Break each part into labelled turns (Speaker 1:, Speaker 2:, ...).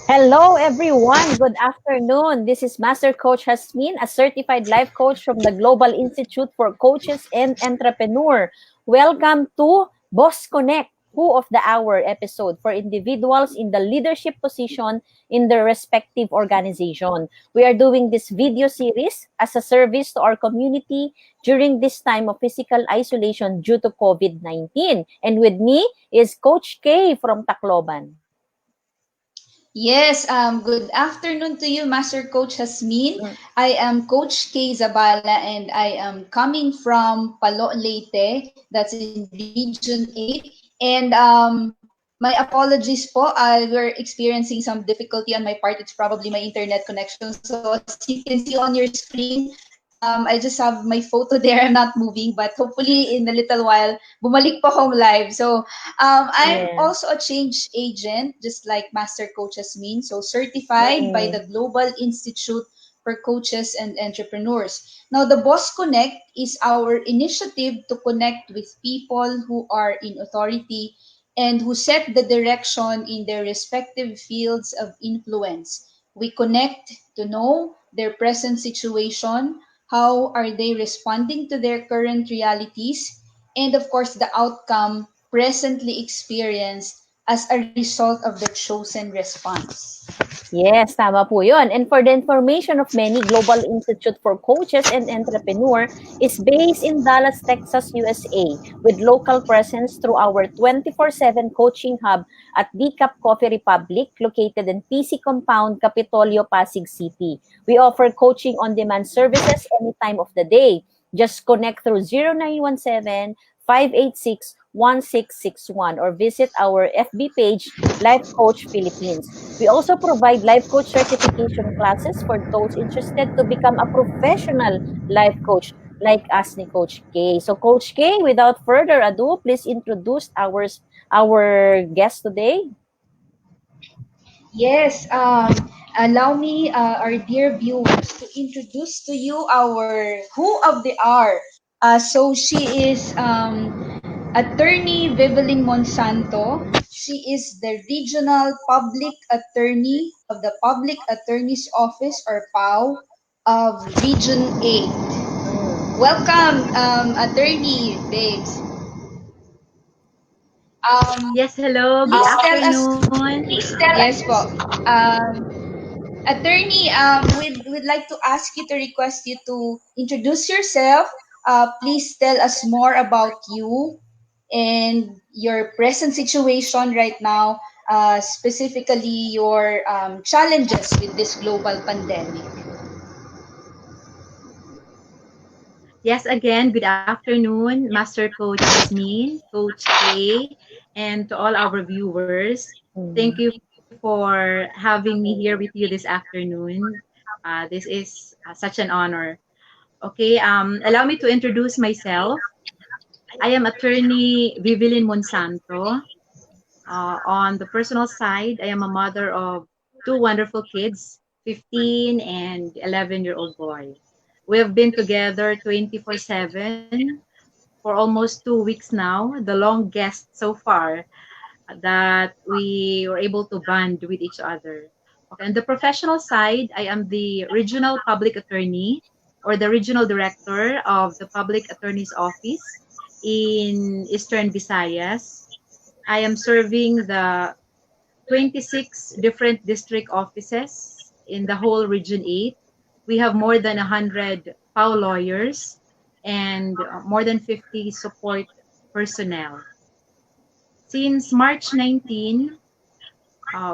Speaker 1: Hello, everyone. Good afternoon. This is Master Coach Hasmin, a certified life coach from the Global Institute for Coaches and Entrepreneur. Welcome to Boss Connect, Who of the Hour episode for individuals in the leadership position in their respective organization. We are doing this video series as a service to our community during this time of physical isolation due to COVID-19. And with me is Coach K from Tacloban.
Speaker 2: Yes, good afternoon to you, Master Coach Hasmin. I am Coach Kay Zabala and I am coming from Palo Leyte, that's in Region 8. And my apologies po, we're experiencing some difficulty on my part. It's probably my internet connection. So as you can see on your screen, I just have my photo there. I'm not moving, but hopefully in a little while, bumalik po home live. So I'm
Speaker 1: Yeah.
Speaker 2: also a change agent, just like Master Coach Hasmin. So certified by the
Speaker 1: Mm-mm.
Speaker 2: Global Institute for Coaches and Entrepreneurs. Now, the Boss Connect is our initiative to connect with people who are in authority and who set the direction in their respective fields of influence. We connect to know their present situation, how are they responding to their current realities, and of course, the outcome presently experienced as a result of the chosen response.
Speaker 1: Yes, tama po yun. And for the information of many, Global Institute for Coaches and Entrepreneur is based in Dallas, Texas, USA, with local presence through our 24/7 coaching hub at Decaf Coffee Republic, located in PC Compound, Capitolio, Pasig City. We offer coaching on-demand services any time of the day. Just connect through 0917-586-1661 or visit our FB page, Life Coach Philippines. We also provide life coach certification classes for those interested to become a professional life coach like us ni Coach K. So Coach K, without further ado, please introduce our guest today.
Speaker 2: Yes, allow me, our dear viewers, to introduce to you our Who of the Hour. So she is Attorney Vevelyn Monsanto. She is the Regional Public Attorney of the Public Attorney's Office, or PAO, of Region 8.
Speaker 1: Mm.
Speaker 2: Welcome, Attorney Babes. Um,
Speaker 3: Yes, hello. Good
Speaker 2: please tell us.
Speaker 3: afternoon.
Speaker 2: Yes, po. Attorney, we'd like to ask you to request you to introduce yourself. Please tell us more about you and your present situation right now, specifically your challenges with this global pandemic.
Speaker 3: Yes, again, good afternoon, Master Coach Jasmine, Coach K, and to all our viewers. Thank
Speaker 1: Mm.
Speaker 3: you for having me here with you this afternoon. This is such an honor. Okay, allow me to introduce myself. I am attorney Vevelyn Monsanto. On the personal side, I am a mother of two wonderful kids, 15 and 11-year-old boy. We have been together 24/7 for almost 2 weeks now, the longest so far that we were able to bond with each other. Okay, on the professional side, I am the regional public attorney or the regional director of the public attorney's office in Eastern Visayas. I am serving the 26 different district offices in the whole Region 8. We have more than 100 POW lawyers and more than 50 support personnel. Since March 19,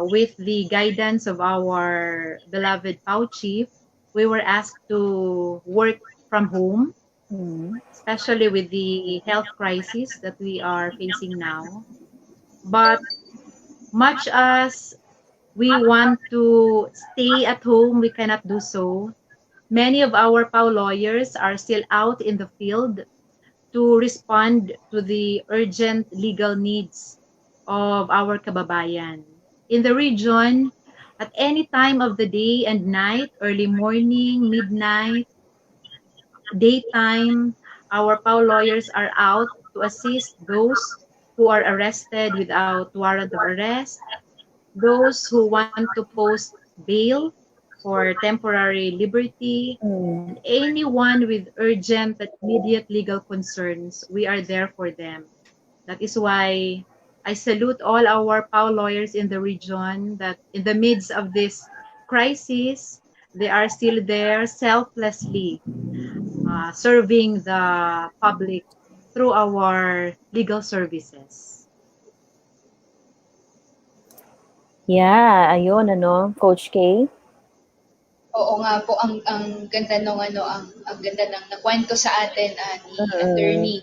Speaker 3: with the guidance of our beloved POW chief, we were asked to work from home,
Speaker 1: Mm.
Speaker 3: especially with the health crisis that we are facing now. But much as we want to stay at home, we cannot do so. Many of our POW lawyers are still out in the field to respond to the urgent legal needs of our kababayan. In the region, at any time of the day and night, early morning, midnight, daytime, our POW lawyers are out to assist those who are arrested without warrant of arrest, those who want to post bail for temporary liberty, and anyone with urgent and immediate legal concerns, we are there for them. That is why I salute all our POW lawyers in the region that in the midst of this crisis, they are still there selflessly serving the public through our legal services.
Speaker 1: Yeah, ayun, ano, Coach K.
Speaker 2: Oo nga po, ang ganda nung ano, ang ganda ng nakwento sa atin ni
Speaker 1: Mm.
Speaker 2: attorney.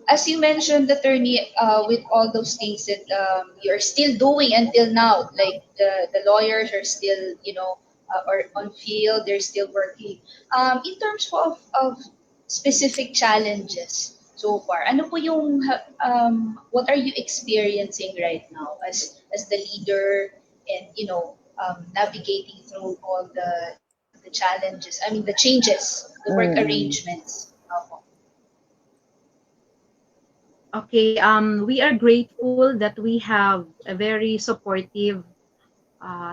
Speaker 2: As you mentioned, attorney, with all those things that you're still doing until now, like the lawyers are still, or on field, they're still working. In terms of specific challenges so far, ano po yung, what are you experiencing right now as the leader and, navigating through all the challenges, I mean, the changes, the work
Speaker 1: Mm.
Speaker 2: arrangements. Opo.
Speaker 3: Okay, we are grateful that we have a very supportive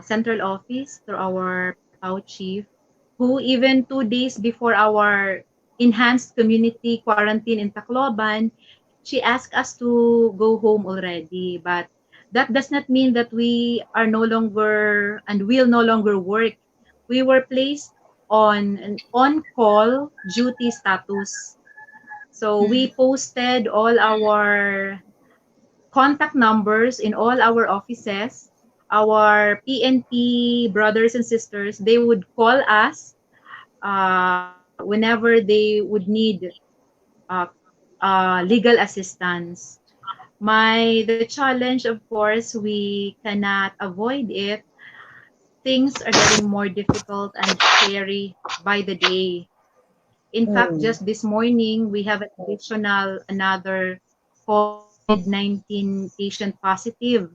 Speaker 3: central office through our POW chief, who even 2 days before our enhanced community quarantine in Tacloban, she asked us to go home already. But that does not mean that we are no longer and will no longer work. We were placed on an on-call duty status. So we posted all our contact numbers in all our offices. Our PNP brothers and sisters, they would call us whenever they would need uh, legal assistance. The challenge, of course, we cannot avoid it. Things are getting more difficult and scary by the day. In fact,
Speaker 1: Mm.
Speaker 3: just this morning, we have an additional another COVID-19 patient positive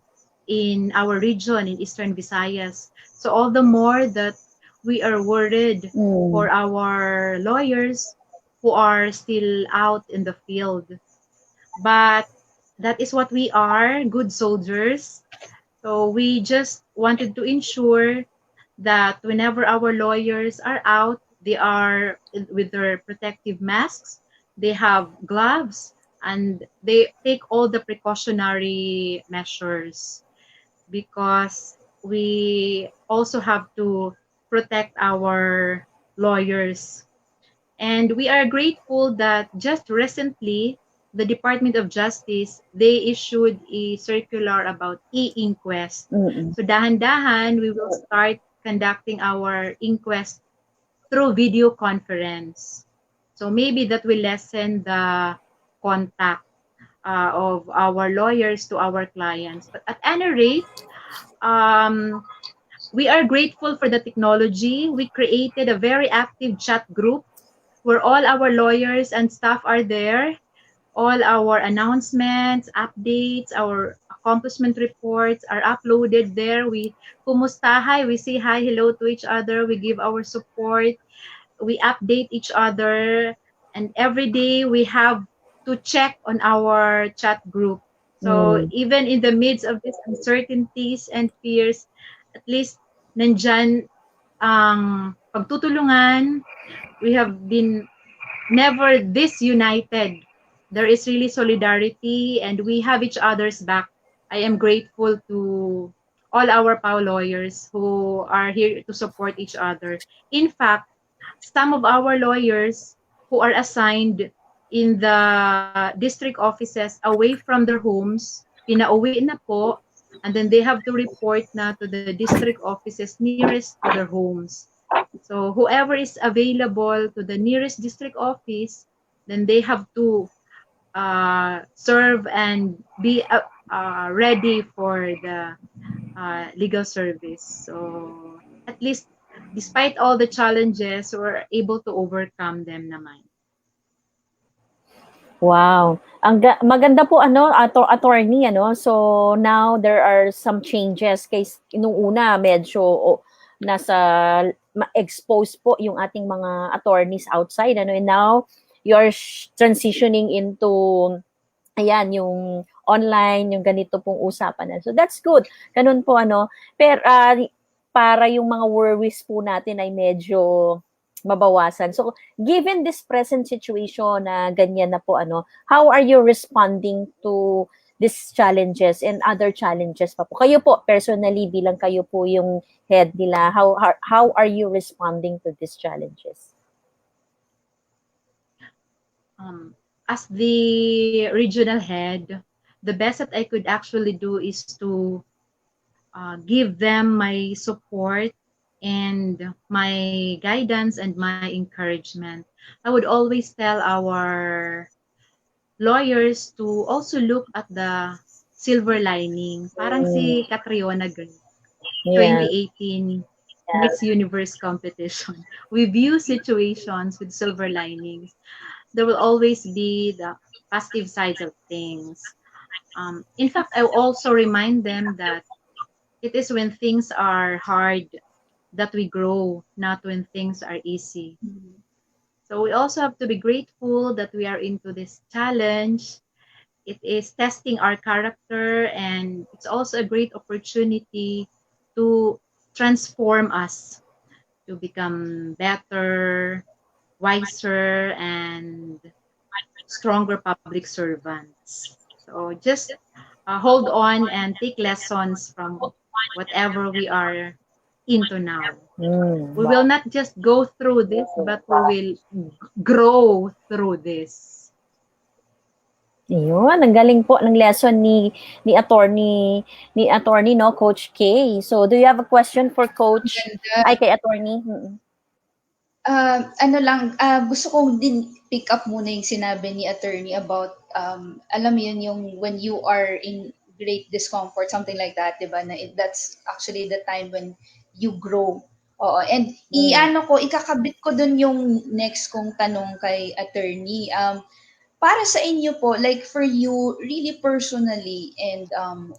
Speaker 3: in our region in Eastern Visayas. So all the more that we are worried
Speaker 1: Mm.
Speaker 3: for our lawyers who are still out in the field. But that is what we are, good soldiers. So we just wanted to ensure that whenever our lawyers are out, they are with their protective masks, they have gloves, and they take all the precautionary measures because we also have to protect our lawyers. And we are grateful that just recently, the Department of Justice, they issued a circular about e-inquest.
Speaker 1: Mm.
Speaker 3: So dahan-dahan, we will start conducting our inquest through video conference. So maybe that will lessen the contact of our lawyers to our clients. But at any rate, um, we are grateful for the technology. We created a very active chat group where all our lawyers and staff are there. All our announcements, updates, our accomplishment reports are uploaded there. We kumustahay, we say hi, hello to each other, we give our support, we update each other, and every day we have to check on our chat group. So
Speaker 1: Mm.
Speaker 3: even in the midst of these uncertainties and fears, at least nandyan ang pagtutulungan. We have been never disunited. There is really solidarity and we have each other's back. I am grateful to all our POW lawyers who are here to support each other. In fact, some of our lawyers who are assigned in the district offices away from their homes, pinauwi na po, and then they have to report na to the district offices nearest to their homes. So whoever is available to the nearest district office, then they have to serve and be ready for the legal service. So at least, despite all the challenges, we're able to overcome them naman.
Speaker 1: Wow. Maganda po ano attorney ano. So now there are some changes kay nung una medyo nasa exposed po yung ating mga attorneys outside ano, and now you're transitioning into ayan yung online, yung ganito pong usapan na. So that's good. Ganun po pero para yung mga worries po natin ay medyo mabawasan. So given this present situation na ganyan na po how are you responding to these challenges and other challenges pa po? Kayo po personally bilang kayo po yung head nila, how are you responding to these challenges?
Speaker 3: As the regional head, the best that I could actually do is to give them my support and my guidance and my encouragement. I would always tell our lawyers to also look at the silver lining. Parang si Catriona ganun.
Speaker 1: Yeah.
Speaker 3: 2018 Miss Universe competition. We view situations with silver linings. There will always be the positive sides of things. In fact, I also remind them that it is when things are hard that we grow, not when things are easy. So we also have to be grateful that we are into this challenge. It is testing our character, and it's also a great opportunity to transform us to become better, wiser, and stronger public servants. So just hold on and take lessons from whatever we are into now. We will not just go through this, but we will grow through this.
Speaker 1: Ayun, ang galing po ng lesson ni attorney Coach K. So, do you have a question for Coach kay attorney?
Speaker 2: Gusto kong din pick up muna yung sinabi ni attorney about, alam mo yun, yung when you are in great discomfort, something like that, di ba? That's actually the time when you grow. Oo. And ikakabit ko dun yung next kong tanong kay attorney. Para sa inyo po, like for you, really personally and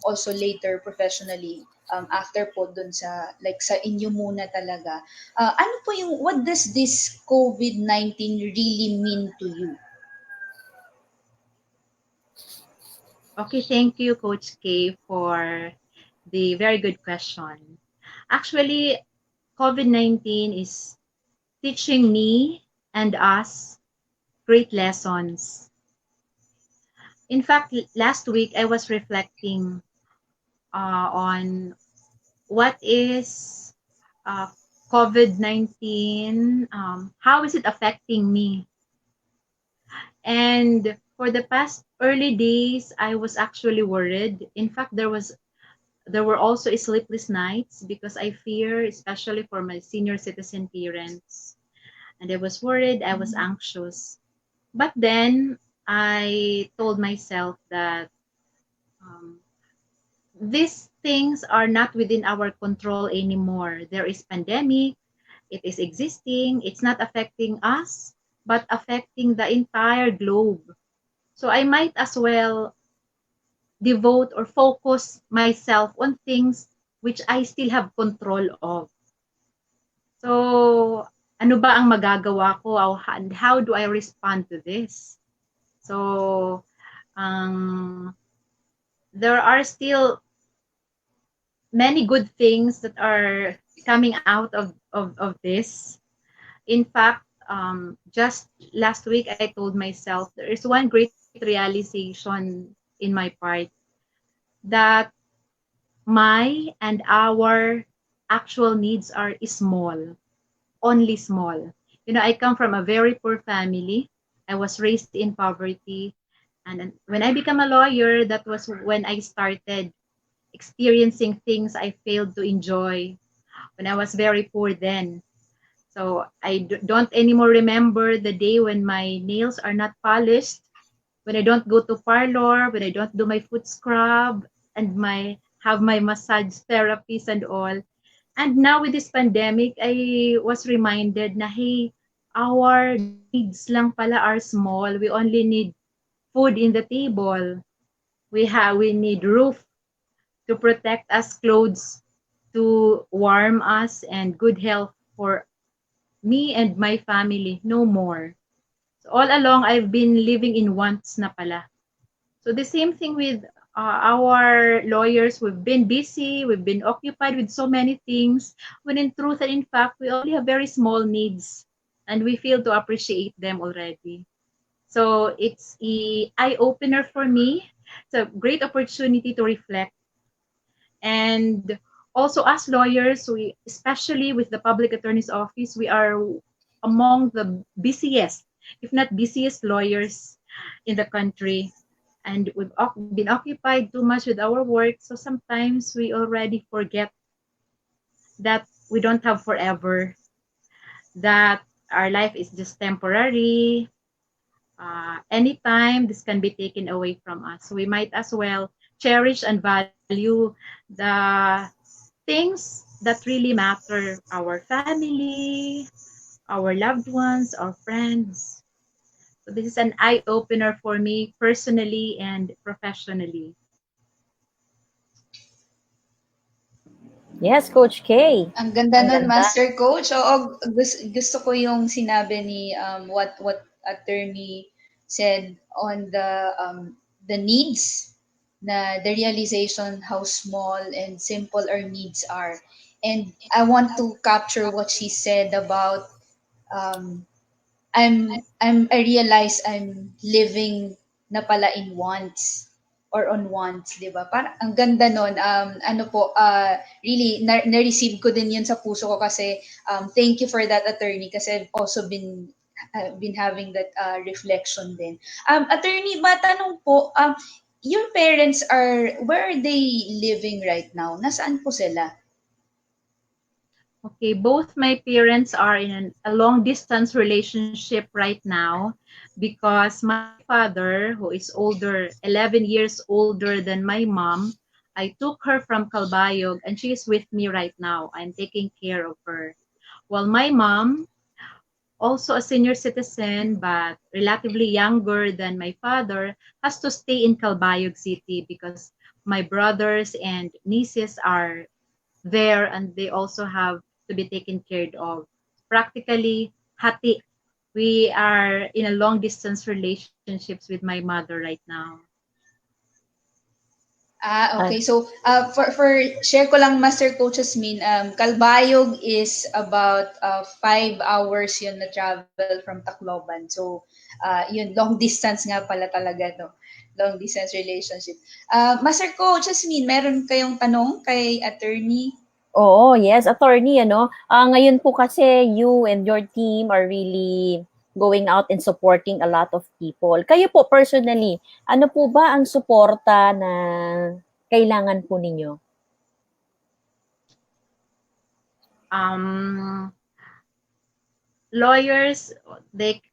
Speaker 2: also later professionally, after po dun sa, like sa inyo muna talaga, ano po what does this COVID-19 really mean to you?
Speaker 3: Okay, thank you, Coach K, for the very good question. Actually, COVID-19 is teaching me and us great lessons. In fact, last week I was reflecting on what is COVID-19, how is it affecting me? And for the past early days, I was actually worried. In fact, there were also sleepless nights because I fear, especially for my senior citizen parents. And I was worried, I was anxious. But then I told myself that these things are not within our control anymore. There is pandemic, it is existing, it's not affecting us, but affecting the entire globe. So I might as well devote or focus myself on things which I still have control of. So, ano ba ang magagawa ko? And how do I respond to this? So, there are still many good things that are coming out of this. In fact, just last week, I told myself there is one great realization in my part that my and our actual needs are small, only small. You know, I come from a very poor family. I was raised in poverty. And when I became a lawyer, that was when I started experiencing things I failed to enjoy when I was very poor then. So I don't anymore remember the day when my nails are not polished, when I don't go to parlor, when I don't do my foot scrub and have my massage therapies and all. And now with this pandemic, I was reminded na, hey, our needs lang pala are small. We only need food in the table. We need roof to protect us, clothes to warm us, and good health for me and my family, no more. So all along, I've been living in wants na pala. So the same thing with our lawyers. We've been busy, we've been occupied with so many things, when in truth and in fact, we only have very small needs and we fail to appreciate them already. So it's a eye opener for me. It's a great opportunity to reflect. And also as lawyers, we, especially with the public attorney's office, we are among the busiest, if not busiest lawyers in the country. And we've been occupied too much with our work. So sometimes we already forget that we don't have forever, that our life is just temporary. Anytime this can be taken away from us. So we might as well cherish and value the things that really matter, our family, our loved ones, our friends. So this is an eye opener for me personally and professionally.
Speaker 1: Yes, Coach K.
Speaker 2: Ang ganda
Speaker 1: Ang
Speaker 2: nun,
Speaker 1: ganda.
Speaker 2: Master Coach. Oo, gusto ko yung sinabi ni what attorney said on the needs, na the realization how small and simple our needs are. And I want to capture what she said about um, I realize I'm living na pala in wants or on wants, 'di ba? Para ang ganda noon. Ano po, really na-receive ko din 'yun sa puso ko kasi thank you for that, attorney, kasi I've also been having that reflection din. Attorney, matanong po, your parents are, where are they living right now? Nasaan po sila?
Speaker 3: Okay, both my parents are in a long distance relationship right now because my father, who is older, 11 years older than my mom, I took her from Calbayog and she is with me right now. I'm taking care of her. While my mom, also a senior citizen but relatively younger than my father, has to stay in Calbayog City because my brothers and nieces are there and they also have to be taken care of. Practically, hati. We are in a long distance relationships with my mother right now.
Speaker 2: Okay. So, for share ko lang, Master Coach Jasmine, Calbayog is about 5 hours yun na travel from Tacloban. So, yun, long distance nga pala talaga, no? Long distance relationship. Master Coach Jasmine, meron kayong tanong kay attorney?
Speaker 1: Oo, yes, attorney, ano. Ngayon po kasi you and your team are really going out and supporting a lot of people. Kayo po personally, ano po ba ang suporta na kailangan po ninyo?
Speaker 3: Lawyers,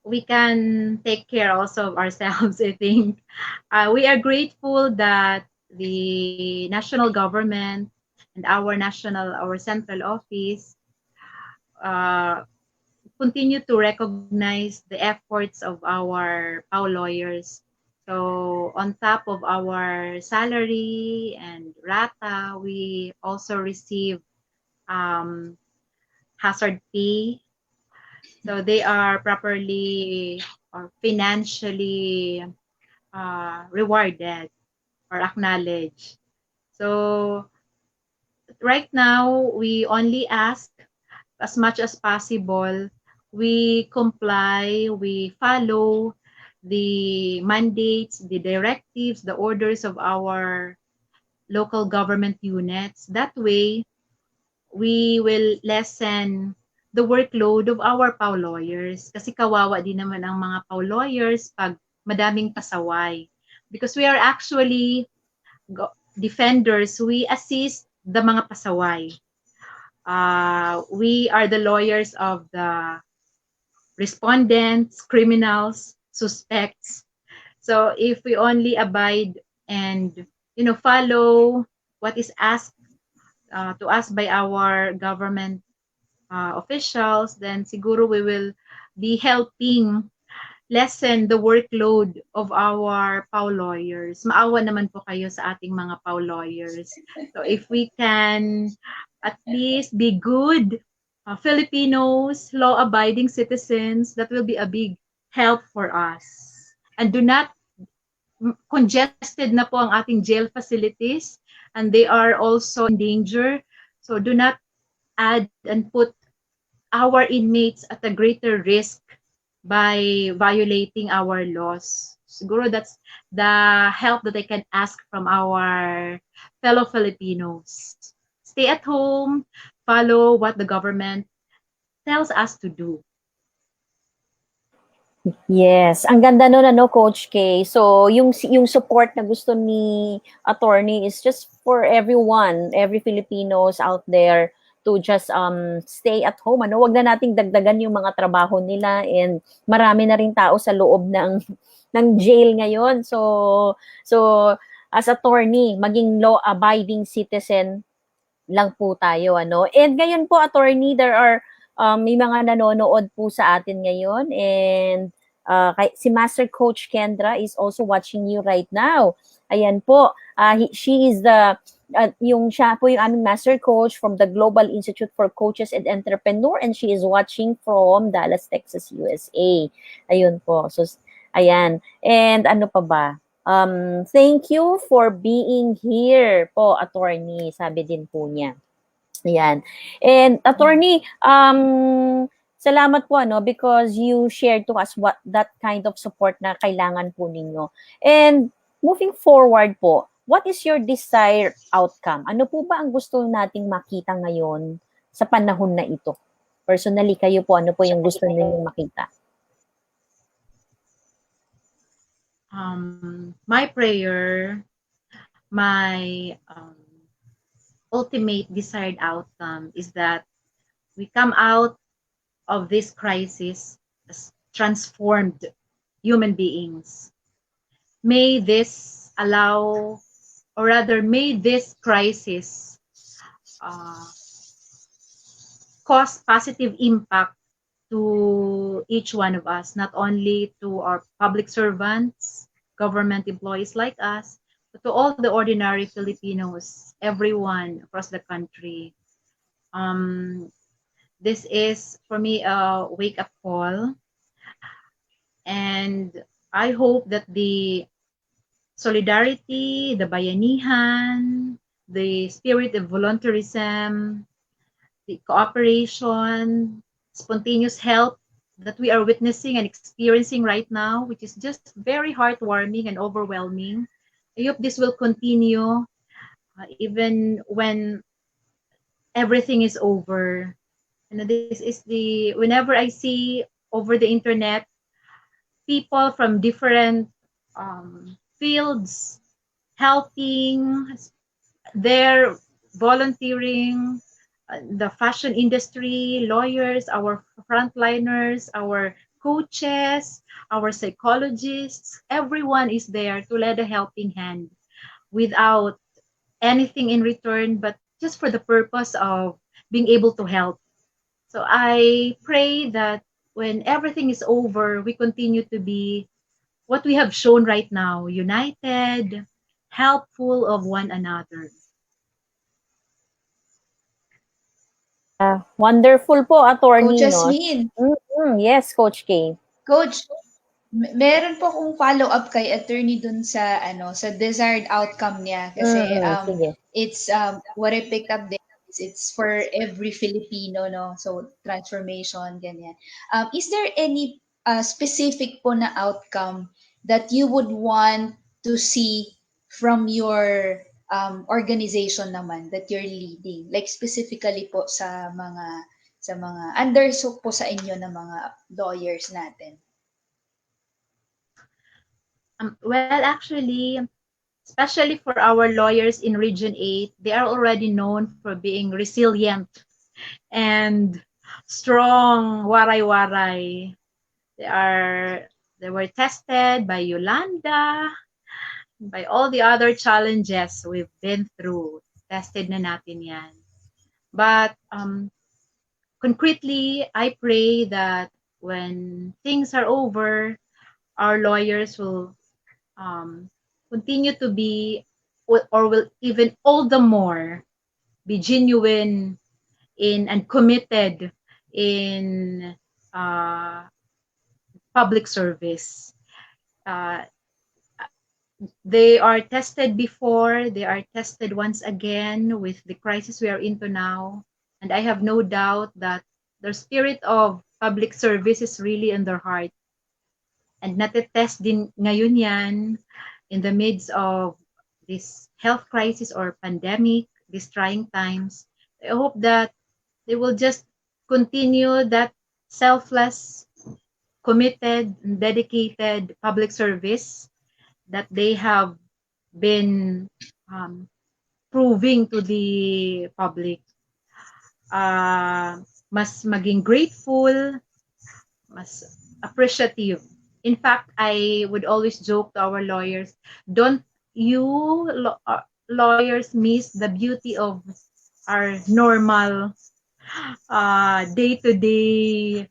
Speaker 3: we can take care also of ourselves. I think we are grateful that the national government and our central office uh, continue to recognize the efforts of our PAO lawyers. So on top of our salary and rata, we also receive um, hazard pay. So they are properly or financially rewarded or acknowledged. So right now, we only ask as much as possible, we comply, we follow the mandates, the directives, the orders of our local government units. That way, we will lessen the workload of our PAW lawyers. Kasi kawawa din naman ang mga PAW lawyers pag madaming pasaway. Because we are actually defenders, we assist the mga pasaway. We are the lawyers of the respondents, criminals, suspects. So if we only abide and follow what is asked to us by our government officials, then siguro we will be helping lessen the workload of our PAW lawyers. Maawa naman po kayo sa ating mga PAW lawyers. So if we can at least be good Filipinos, law-abiding citizens, that will be a big help for us. And do not congested na po ang ating jail facilities, and they are also in danger. So do not add and put our inmates at a greater risk by violating our laws. Siguro that's the help that I can ask from our fellow Filipinos. Stay at home, follow what the government tells us to do.
Speaker 1: Yes, ang ganda nun ano, Coach K. So, yung support na gusto ni attorney is just for everyone, every Filipinos out there to just stay at home. Ano, wag na nating dagdagan yung mga trabaho nila, and marami na rin tao sa loob ng ng jail ngayon. So as attorney, maging law abiding citizen lang po tayo, ano. And ngayon po, attorney, there are may mga nanonood po sa atin ngayon, and si Master Coach Kendra is also watching you right now. Ayan po, she is siya po yung aming Master Coach from the Global Institute for Coaches and Entrepreneur, and she is watching from Dallas, Texas, USA. Ayun po. So, ayan. And ano pa ba? Thank you for being here po, attorney, sabi din po niya. Ayan. And attorney, salamat po ano, because you shared to us what that kind of support na kailangan po ninyo. And moving forward po, what is your desired outcome? Ano po ba ang gusto nating makita ngayon sa panahon na ito? Personally, kayo po, ano po yung gusto ninyong makita?
Speaker 3: My prayer, my ultimate desired outcome is that we come out of this crisis as transformed human beings. May this allow, or rather, may this crisis cause positive impact to each one of us, not only to our public servants, government employees like us, but to all the ordinary Filipinos, everyone across the country. This is, for me, a wake-up call. And I hope that the solidarity, the bayanihan, the spirit of voluntarism, the cooperation, spontaneous help that we are witnessing and experiencing right now, which is just very heartwarming and overwhelming. I hope this will continue even when everything is over. And this is whenever I see over the internet people from different fields helping, they're volunteering, the fashion industry, lawyers, our frontliners, our coaches, our psychologists, everyone is there to lend a helping hand without anything in return, but just for the purpose of being able to help. So I pray that when everything is over, we continue to be what we have shown right now, united, helpful of one another.
Speaker 1: Wonderful po, attorney.
Speaker 2: Coach Jasmine.
Speaker 1: Yes, Coach K.
Speaker 2: Coach, meron po akong follow-up kay attorney dun sa sa desired outcome niya kasi it's what I picked up there is it's for every Filipino, no, so transformation ganyan. Is there any specific po na outcome that you would want to see from your organization naman that you're leading, like specifically po sa mga under po sa inyo na mga lawyers natin?
Speaker 3: Well, actually, especially for our lawyers in Region 8, they are already known for being resilient and strong, waray-waray. They were tested by Yolanda, by all the other challenges we've been through. Tested na natin yan. But concretely, I pray that when things are over, our lawyers will continue to be, or will even all the more be genuine in and committed in public service. They are tested before, they are tested once again with the crisis we are into now. And I have no doubt that the spirit of public service is really in their heart. And natetest din ngayon yan in the midst of this health crisis or pandemic, these trying times. I hope that they will just continue that selfless, committed, and dedicated public service that they have been um, proving to the public. Mas maging grateful, mas appreciative. In fact, I would always joke to our lawyers, don't you lawyers miss the beauty of our normal day-to-day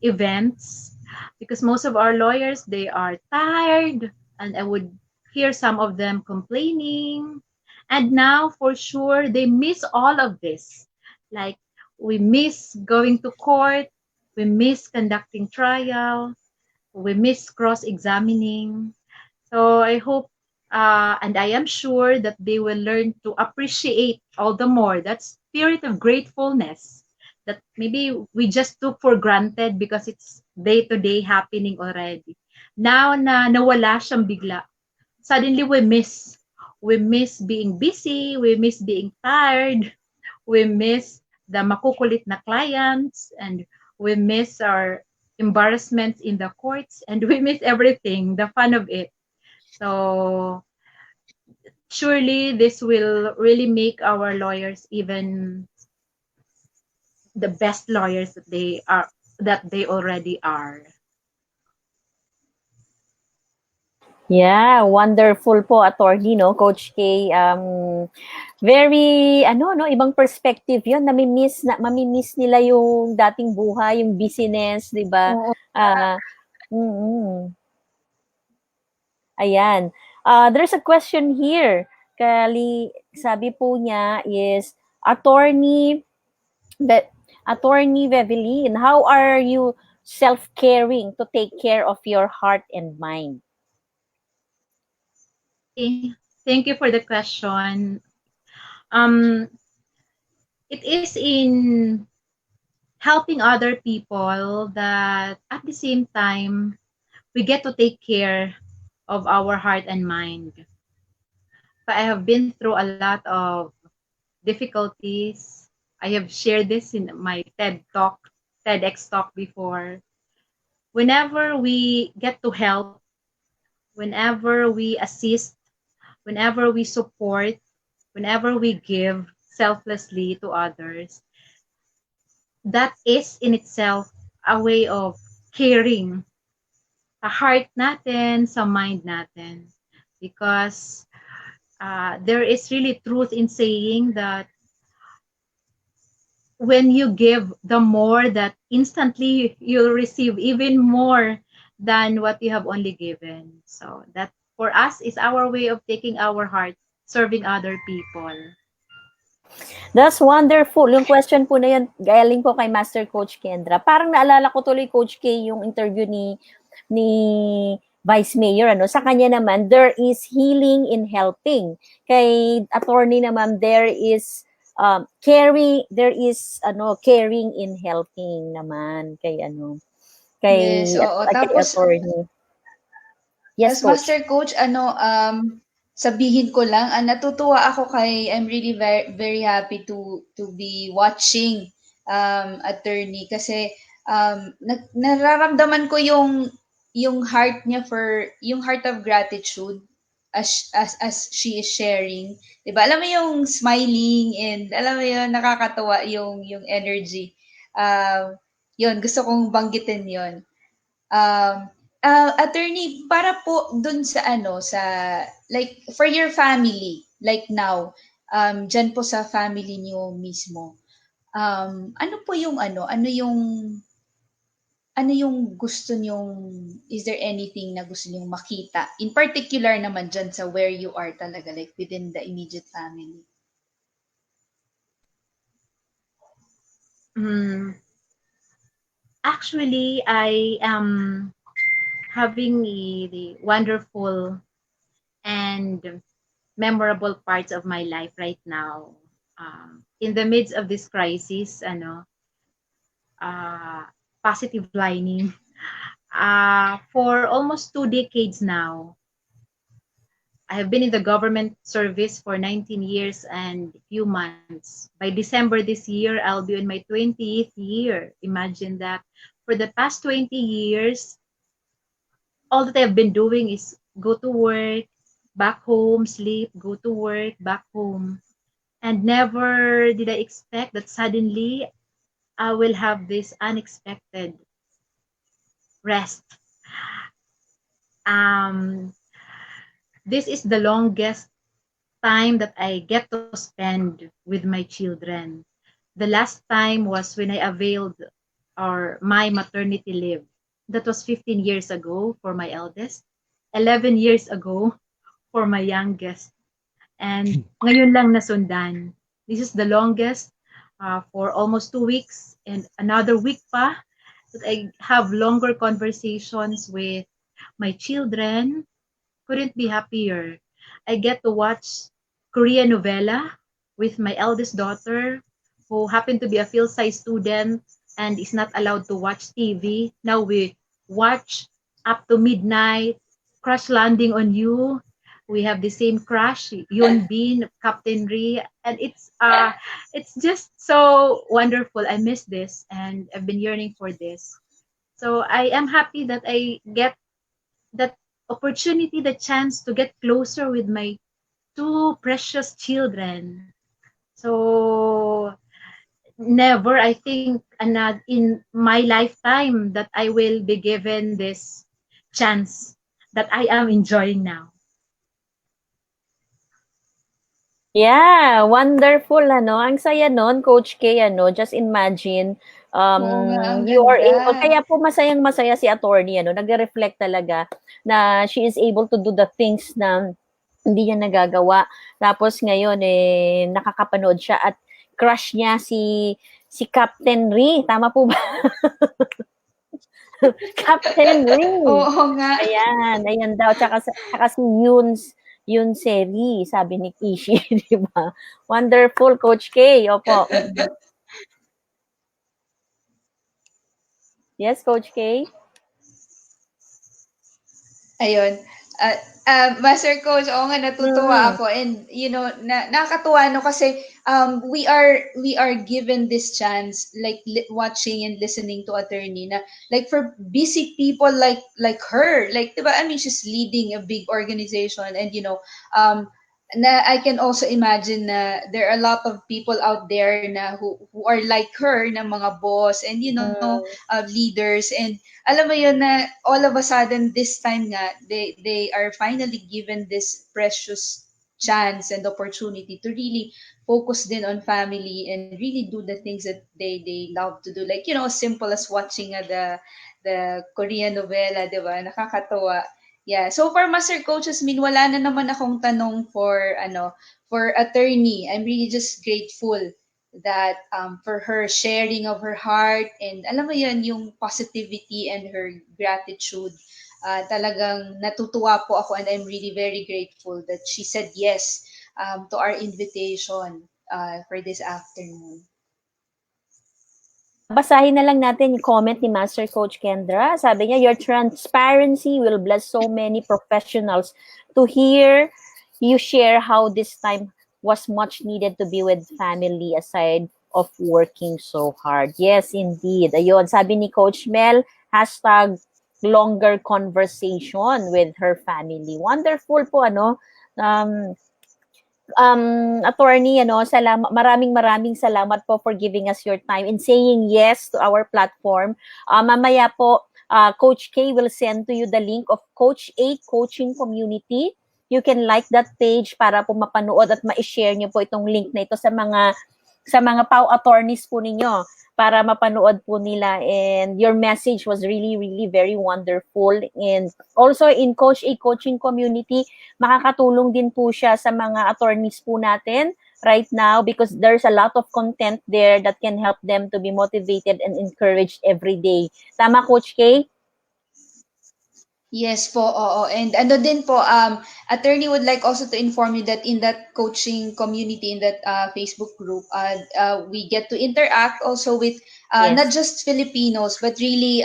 Speaker 3: events, because most of our lawyers, they are tired, and I would hear some of them complaining, and now for sure they miss all of this. Like, we miss going to court, we miss conducting trial, we miss cross-examining. So I hope, and I am sure that they will learn to appreciate all the more that spirit of gratefulness that maybe we just took for granted because it's day-to-day happening already. Now na nawala siyang bigla, suddenly we miss. We miss being busy, we miss being tired, we miss the makukulit na clients, and we miss our embarrassments in the courts, and we miss everything, the fun of it. So surely this will really make our lawyers even the best lawyers that they already are.
Speaker 1: Yeah, wonderful po, attorney, no, Coach K. Very, ano, no, ibang perspective yun. Mamimiss nila yung dating buhay, yung busyness, di ba?
Speaker 2: Oo.
Speaker 1: Mm. Ayan. There's a question here. Sabi po niya is, Attorney Vevelyn, how are you self-caring to take care of your heart and mind?
Speaker 3: Thank you for the question. Um, it is in helping other people that at the same time we get to take care of our heart and mind. I have been through a lot of difficulties. I have shared this in my TEDx talk before. Whenever we get to help, whenever we assist, whenever we support, whenever we give selflessly to others, that is in itself a way of caring sa heart natin, sa mind natin. Because there is really truth in saying that when you give, the more that instantly you'll receive even more than what you have only given. So that for us is our way of taking our heart, serving other people.
Speaker 1: That's wonderful. Yung question po na yun, galing po kay Master Coach Kendra. Parang naalala ko tuloy, Coach K, yung interview ni Vice Mayor. Sa kanya naman, there is healing in helping. Kay attorney naman, there is caring in helping naman kay
Speaker 2: Yes, oo. Tapos,
Speaker 1: attorney. Yes,
Speaker 2: as Master Coach, sabihin ko lang, natutuwa ako I'm really very, very happy to be watching attorney kasi nararamdaman ko yung heart niya yung heart of gratitude as she is sharing. 'Di ba? Alam mo yung smiling and alam mo yun, nakakatawa yung energy. Yun, gusto kong banggitin yun. Attorney, para po dun sa like, for your family, like now, dyan po sa family niyo mismo, ano po yung ano yung gusto niyong, is there anything na gusto niyong makita? In particular naman dyan sa where you are talaga, like within the immediate family.
Speaker 3: Actually, I am having the wonderful and memorable parts of my life right now. In the midst of this crisis, uh, positive lining. For almost 2 decades now, I have been in the government service for 19 years and few months. By December this year, I'll be in my 20th year. Imagine that. For the past 20 years, all that I've been doing is go to work, back home, sleep, go to work, back home. And never did I expect that suddenly I will have this unexpected rest. Um, this is the longest time that I get to spend with my children. The last time was when I availed or my maternity leave. That was 15 years ago for my eldest, 11 years ago for my youngest, and ngayon lang nasundan. This is the longest for almost 2 weeks, and another week pa that I have longer conversations with my children. Couldn't be happier. I get to watch Korean novela with my eldest daughter, who happened to be a field size student and is not allowed to watch TV. Now we watch up to midnight, Crash Landing on You. We have the same crush, Yoon Bin, Captain Ri, and it's just so wonderful. I miss this, and I've been yearning for this. So I am happy that I get that opportunity, the chance to get closer with my two precious children. So never, I think, in my lifetime that I will be given this chance that I am enjoying now.
Speaker 1: Yeah, wonderful, ano. Ang saya nun, Coach K, ano. Just imagine,
Speaker 2: Oo nga, ang
Speaker 1: you are
Speaker 2: ganda.
Speaker 1: able, kaya po masayang-masaya si attorney, ano. Nagre-reflect talaga na she is able to do the things na hindi niya nagagawa. Tapos ngayon, nakakapanood siya at crush niya si Captain Ri. Tama po ba? Captain Ri.
Speaker 2: Oo nga.
Speaker 1: Ayan daw. Tsaka si Yun Seri, sabi ni Kishi, di ba? Wonderful, Coach K. Opo. Yes, Coach K?
Speaker 2: Ayun. Master Coach, oo nga, natutuwa ako. And, nakakatuwa, no, kasi we are given this chance, like, watching and listening to attorney na, like, for busy people like her, like, diba, I mean, she's leading a big organization, and, na I can also imagine na there are a lot of people out there na who are like her, na mga boss, and, leaders, and alam mo yun na all of a sudden this time nga they are finally given this precious chance and opportunity to really focus din on family and really do the things that they love to do, like, simple as watching the Korean novela, 'di ba? Nakakatuwa. Yeah. So for Master Coaches, wala na naman akong tanong for attorney. I'm really just grateful that for her sharing of her heart, and alam mo yan, yung positivity and her gratitude. Talagang natutuwa po ako, and I'm really very grateful that she said yes to our invitation for this afternoon.
Speaker 1: Basahin na lang natin yung comment ni Master Coach Kendra. Sabi niya, your transparency will bless so many professionals to hear you share how this time was much needed to be with family aside of working so hard. Yes, indeed. Ayun, sabi ni Coach Mel, hashtag longer conversation with her family. Wonderful po, ano? Attorney, maraming salamat po for giving us your time and saying yes to our platform. Mamaya po, Coach K will send to you the link of Coach A Coaching Community. You can like that page para po mapanood at ma-share niyo po itong link na ito sa mga PAW attorneys po ninyo para mapanood po nila, and your message was really, really very wonderful. And also in Coach A Coaching Community, makakatulong din po siya sa mga attorneys po natin right now because there's a lot of content there that can help them to be motivated and encouraged every day. Tama, Coach K?
Speaker 2: Yes po, oo. And ano din po, attorney would like also to inform you that in that coaching community, in that Facebook group, we get to interact also with not
Speaker 1: Yes.
Speaker 2: just Filipinos, but really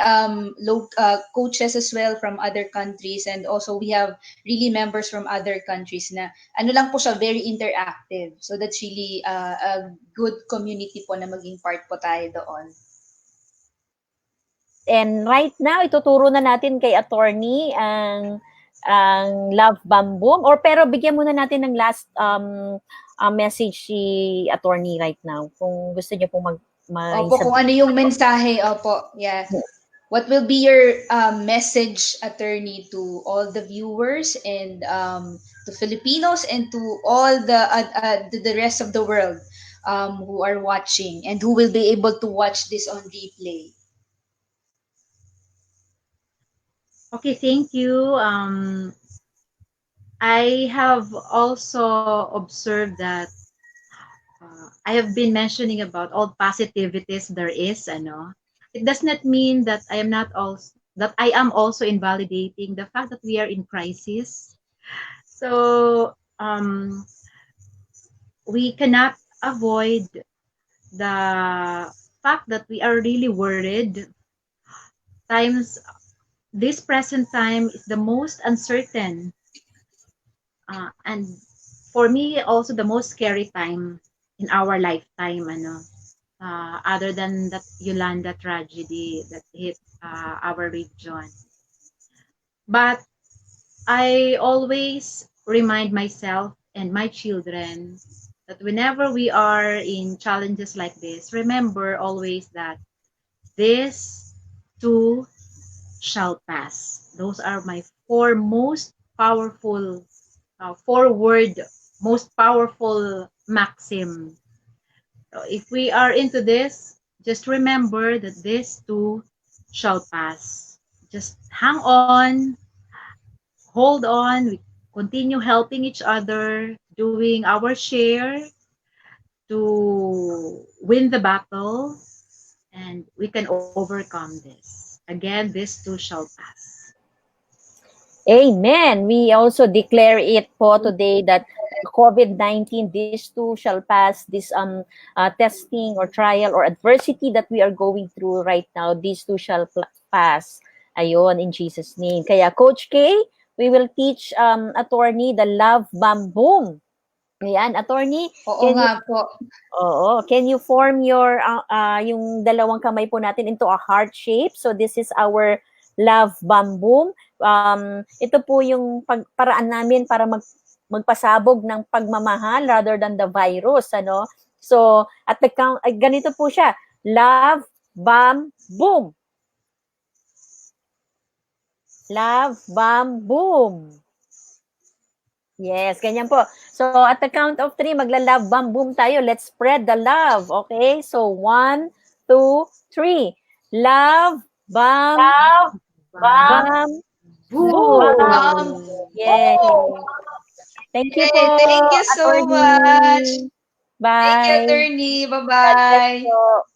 Speaker 2: coaches as well from other countries. And also we have really members from other countries na ano lang po siya, very interactive. So that's really a good community po na maging part po tayo doon.
Speaker 1: And right now, ituturo na natin kay attorney ang Love Bomb Boom. Or pero bigyan muna natin ng last message si attorney right now. Kung gusto niyo pong
Speaker 2: Opo, kung ano yung mensahe, opo, yeah. What will be your message, attorney, to all the viewers and to Filipinos and to all the rest of the world who are watching and who will be able to watch this on replay?
Speaker 3: Okay, thank you. I have also observed that I have been mentioning about all positivities there is, ano. It does not mean that I am also invalidating the fact that we are in crisis. So we cannot avoid the fact that we are really worried. Times this present time is the most uncertain, and for me also the most scary time in our lifetime, ano. Other than that Yolanda tragedy that hit our region. But I always remind myself and my children that whenever we are in challenges like this, remember always that this too shall pass. Those are my four most powerful, four-word, most powerful maxim. So if we are into this, just remember that this too shall pass. Just hang on, hold on, we continue helping each other, doing our share to win the battle, and we can overcome this. Again, this too shall pass.
Speaker 1: Amen. We also declare it po today that COVID-19, this too shall pass. This testing or trial or adversity that we are going through right now, this too shall pass. Ayun, in Jesus' name. Kaya Coach K, we will teach attorney the Love Bomb Boom. Ayan, attorney.
Speaker 2: Oo nga po.
Speaker 1: Can you form yung dalawang kamay po natin into a heart shape? So this is our Love Bomb Boom. Ito po yung paraan namin para magpasabog ng pagmamahal rather than the virus, ano? So, at the count, ganito po siya. Love, Bomb, Boom. Love, Bomb, Boom. Yes, ganyan po. So, at the count of 3, magla-love bomb boom tayo. Let's spread the love. Okay? So, 1, 2, 3. Love, bomb, bomb, boom. Yay. Thank you po.
Speaker 2: Thank you so
Speaker 1: attorney.
Speaker 2: much.
Speaker 1: Bye.
Speaker 2: Thank you, attorney.
Speaker 1: God bless
Speaker 2: Bye-bye.
Speaker 1: po.